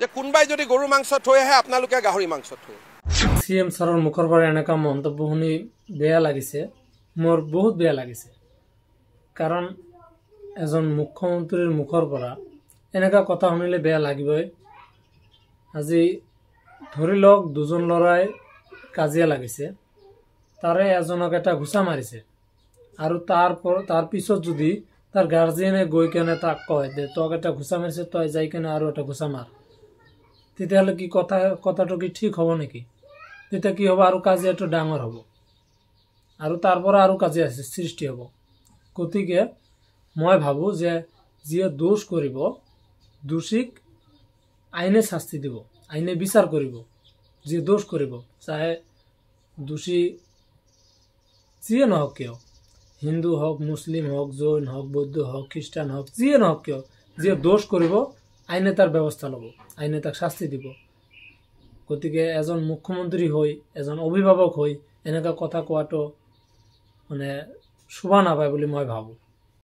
যে কোনোবাই যদি গৰু মাংস থৈ আহে আপোনালোকে গাহৰি মাংস থৈ। CM ছাৰৰ মুখৰ পৰা এনেকা মন্তব্য শুনি বেয়া লাগিছে, মোৰ বহুত বেয়া লাগিছে। কাৰণ এজন মুখ্যমন্ত্ৰীৰ মুখৰ পৰা এনেকা কথা শুনিলে বেয়া লাগিবই। আজি ধৰি লওক দুজন ল'ৰাই কাজিয়া লাগিছে, তাৰে এজনক এটা ঘুচা মাৰিছে, আৰু তাৰ পিছত যদি তাৰ গাৰ্জিয়ানে গৈ কেনে তাক কয় যে তোক এটা ঘুচা মাৰিছে, তই যাই কেনে আৰু এটা ঘুচা মাৰ, তেতিয়াহ'লে কি কথাটো কি ঠিক হ'ব নেকি? তেতিয়া কি হ'ব, আৰু কাজিয়াটো ডাঙৰ হ'ব, আৰু তাৰ পৰা আৰু কাজিয়া সৃষ্টি হ'ব। গতিকে মই ভাবোঁ যে যিয়ে দোষ কৰিব, দোষীক আইনে শাস্তি দিব, আইনে বিচাৰ কৰিব। যিয়ে দোষ কৰিব, চাহে দোষী যিয়ে নহওক কিয়, হিন্দু হওক, মুছলিম হওক, জৈন হওক, বৌদ্ধ হওক, খ্ৰীষ্টান হওক, যিয়ে নহওক কিয়, যিয়ে দোষ কৰিব আইনে তাৰ ব্যৱস্থা ল'ব, আইনে তাক শাস্তি দিব। গতিকে এজন মুখ্যমন্ত্ৰী হৈ, এজন অভিভাৱক হৈ এনেকুৱা কথা কোৱাটো মানে শোভা নাপায় বুলি মই ভাবোঁ।